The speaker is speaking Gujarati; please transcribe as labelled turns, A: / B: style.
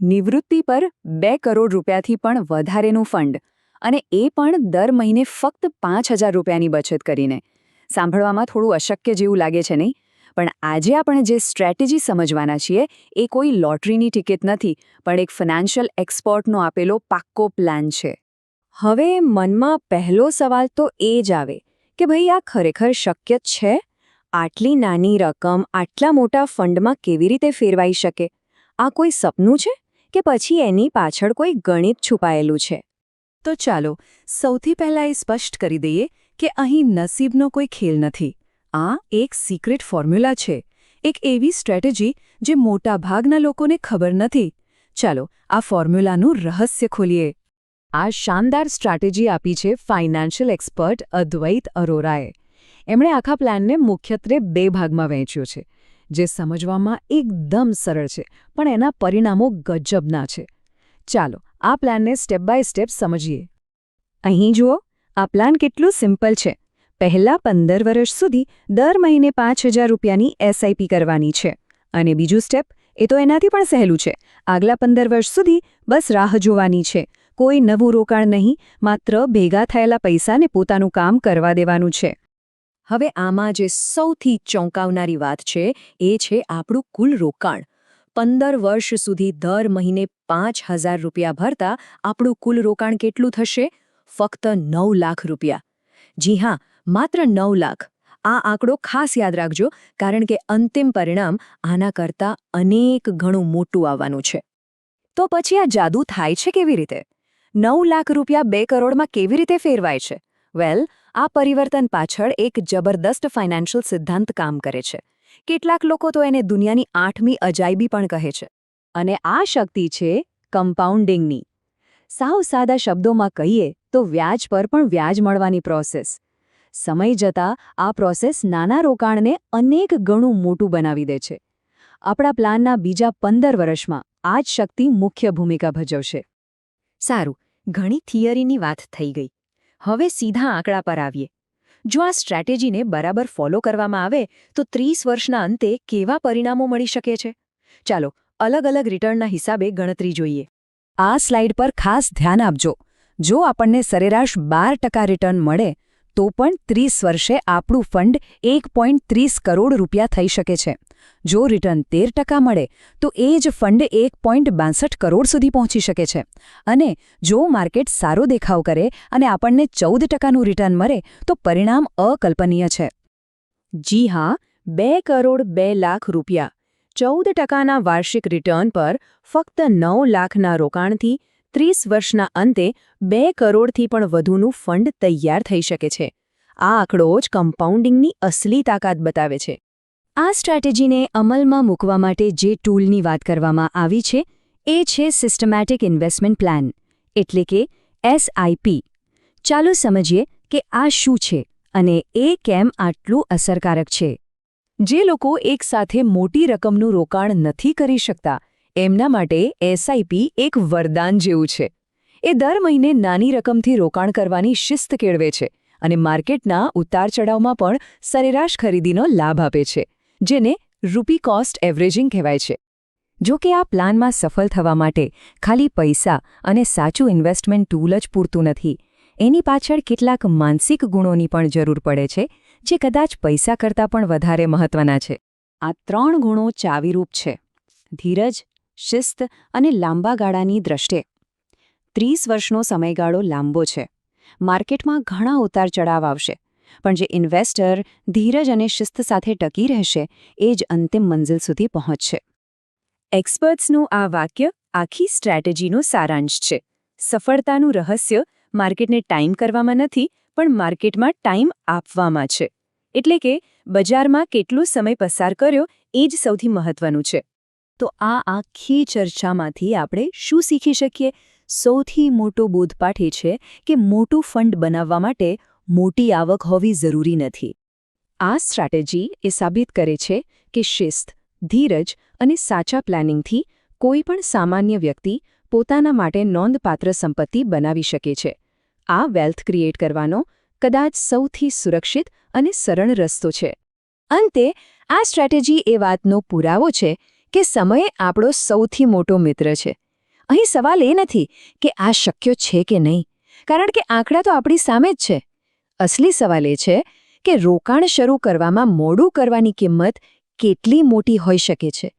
A: નિવૃત્તિ પર 2 કરોડ રૂપિયાથી પણ વધારેનું ફંડ, અને એ પણ દર મહિને ફક્ત 5,000 રૂપિયાની બચત કરીને. સાંભળવામાં થોડું અશક્ય જેવું લાગે છે નહીં? પણ આજે આપણે જે સ્ટ્રેટેજી સમજવાના છીએ એ કોઈ લોટરીની ટિકિટ નથી, પણ એક ફાઇનાન્શિયલ એક્સપર્ટનો આપેલો પાક્કો પ્લાન છે. હવે મનમાં પહેલો સવાલ તો એ જ આવે કે ભાઈ, આ ખરેખર શક્ય છે? આટલી નાની રકમ આટલા મોટા ફંડમાં કેવી રીતે ફેરવાઈ શકે? આ કોઈ સપનું છે કે પછી એની પાછળ કોઈ ગણિત છુપાયેલું છે? તો ચાલો સૌથી પહેલાં એ સ્પષ્ટ કરી દઈએ કે અહીં નસીબનો કોઈ ખેલ નથી. આ એક સિક્રેટ ફોર્મ્યુલા છે, એક એવી સ્ટ્રેટેજી જે મોટાભાગના લોકોને ખબર નથી. ચાલો આ ફોર્મ્યુલાનું રહસ્ય ખોલીએ. આ શાનદાર સ્ટ્રેટેજી આપી છે ફાઇનાન્શિયલ એક્સપર્ટ અદ્વૈત અરોરાએ. એમણે આખા પ્લાનને મુખ્યત્વે 2 ભાગમાં વહેંચ્યો છે, જે સમજવામાં એકદમ સરળ છે, પણ એના પરિણામો ગજબના છે. ચાલો આ પ્લાનને સ્ટેપ બાય સ્ટેપ સમજીએ. અહીં જુઓ, આ પ્લાન કેટલું સિમ્પલ છે. પહેલા 15 વર્ષ સુધી દર મહિને 5,000 રૂપિયાની એસઆઈપી કરવાની છે. અને બીજું સ્ટેપ, એ તો એનાથી પણ સહેલું છે. આગલા 15 વર્ષ સુધી બસ રાહ જોવાની છે. કોઈ નવું રોકાણ નહીં, માત્ર ભેગા થયેલા પૈસાને પોતાનું કામ કરવા દેવાનું છે. હવે આમાં જે સૌથી ચોંકાવનારી વાત છે એ છે આપણું કુલ રોકાણ. 15 વર્ષ સુધી દર મહિને 5,000 રૂપિયા ભરતા આપણું કુલ રોકાણ કેટલું થશે? ફક્ત 9 લાખ રૂપિયા. જી હા, માત્ર 9 લાખ. આ આંકડો ખાસ યાદ રાખજો, કારણ કે અંતિમ પરિણામ આના કરતાં અનેક ગણું મોટું આવવાનું છે. તો પછી આ જાદુ થાય છે કેવી રીતે? 9 લાખ રૂપિયા 2 કરોડમાં કેવી રીતે ફેરવાય છે? વેલ, આ પરિવર્તન પાછળ એક જબરદસ્ત ફાઇનાન્શિયલ સિદ્ધાંત કામ કરે છે. કેટલાક લોકો તો એને દુનિયાની 8મી અજાયબી પણ કહે છે. અને આ શક્તિ છે કમ્પાઉન્ડિંગની. સાવ સાદા શબ્દોમાં કહીએ તો વ્યાજ પર પણ વ્યાજ મળવાની પ્રોસેસ. સમય જતાં આ પ્રોસેસ નાના રોકાણને અનેક ગણું મોટું બનાવી દે છે. આપણા પ્લાનના બીજા 15 વર્ષમાં આ જ શક્તિ મુખ્ય ભૂમિકા ભજવશે. સારું, ઘણી થિયરીની વાત થઈ ગઈ. હવે સીધા આંકડા પર આવીએ. જો આ સ્ટ્રેટેજીને બરાબર ફોલો કરવામાં આવે તો 30 વર્ષના અંતે કેવા પરિણામો મળી શકે છે? ચાલો અલગ અલગ રિટર્નના હિસાબે ગણતરી જોઈએ. આ સ્લાઇડ પર ખાસ ધ્યાન આપજો. જો આપણને સરેરાશ 12% રિટર્ન મળે તો પણ 30 વર્ષે આપણું ફંડ 1.30 કરોડ રૂપિયા થઈ શકે છે. જો રિટર્ન 13% મળે તો એ જ ફંડ 1.62 કરોડ સુધી પહોંચી શકે છે. અને જો માર્કેટ સારો દેખાવ કરે અને આપણને 14%નું રિટર્ન મળે તો પરિણામ અકલ્પનીય છે. જી હા, 2 કરોડ 2 લાખ રૂપિયા. 14%ના વાર્ષિક રિટર્ન પર ફક્ત 9 લાખના રોકાણથી 30 વર્ષના અંતે 2 કરોડથી પણ વધુનું ફંડ તૈયાર થઈ શકે છે. આ આંકડો જ કમ્પાઉન્ડિંગની અસલી તાકાત બતાવે છે. આ સ્ટ્રેટેજીને અમલમાં મૂકવા માટે જે ટૂલની વાત કરવામાં આવી છે એ છે સિસ્ટમેટિક ઇન્વેસ્ટમેન્ટ પ્લાન, એટલે કે SIP. ચાલો સમજીએ કે આ શું છે અને એ કેમ આટલું અસરકારક છે. જે લોકો એકસાથે મોટી રકમનું રોકાણ નથી કરી શકતા, એમના માટે SIP એક વરદાન જેવું છે. એ દર મહિને નાની રકમથી રોકાણ કરવાની શિસ્ત કેળવે છે અને માર્કેટના ઉતાર-ચઢાવમાં પણ સરેરાશ ખરીદીનો લાભ આપે છે, જેને રૂપી કોસ્ટ એવરેજિંગ કહેવાય છે. જો કે આ પ્લાનમાં સફળ થવા માટે ખાલી પૈસા અને સાચું ઇન્વેસ્ટમેન્ટ ટૂલ જ પૂરતું નથી. એની પાછળ કેટલાક માનસિક ગુણોની પણ જરૂર પડે છે, જે કદાચ પૈસા કરતાં પણ વધારે મહત્વના છે. આ 3 ગુણો ચાવીરૂપ છે: ધીરજ, શિસ્ત અને લાંબા ગાળાની દ્રષ્ટિ. 30 વર્ષનો સમયગાળો લાંબો છે. માર્કેટમાં ઘણા ઉતાર-ચઢાવ આવશે, પણ જે ઇન્વેસ્ટર ધીરજ અને શિસ્ત સાથે ટકી રહેશે એ જ અંતિમ મંઝિલ સુધી પહોંચશે. એક્સપર્ટ્સનું આ વાક્ય આખી સ્ટ્રેટેજીનો સારાંશ છે. સફળતાનું રહસ્ય માર્કેટને ટાઈમ કરવામાં નથી, પણ માર્કેટમાં ટાઈમ આપવામાં છે. એટલે કે બજારમાં કેટલો સમય પસાર કર્યો એ જ સૌથી મહત્વનું છે. તો આ આખી ચર્ચામાંથી આપણે શું શીખી શકીએ? સૌથી મોટો બોધપાઠ એ છે કે મોટું ફંડ બનાવવા માટે મોટી આવક હોવી જરૂરી નથી. આ સ્ટ્રેટેજી એ સાબિત કરે છે કે શિસ્ત, ધીરજ અને સાચા પ્લાનિંગથી કોઈ પણ સામાન્ય વ્યક્તિ પોતાના માટે નોંધપાત્ર સંપત્તિ બનાવી શકે છે. આ વેલ્થ ક્રિએટ કરવાનો કદાચ સૌથી સુરક્ષિત અને સરળ રસ્તો છે. અંતે આ સ્ટ્રેટેજી એ વાતનો પુરાવો છે કે સમય આપણો સૌથી મોટો મિત્ર છે.
B: અહીં સવાલ એ નથી કે આ શક્ય છે કે નહીં, કારણ કે આંકડા તો આપણી સામે જ છે. અસલી સવાલ એ છે કે રોકાણ શરૂ કરવામાં મોડું કરવાની કિંમત કેટલી મોટી હોઈ શકે છે.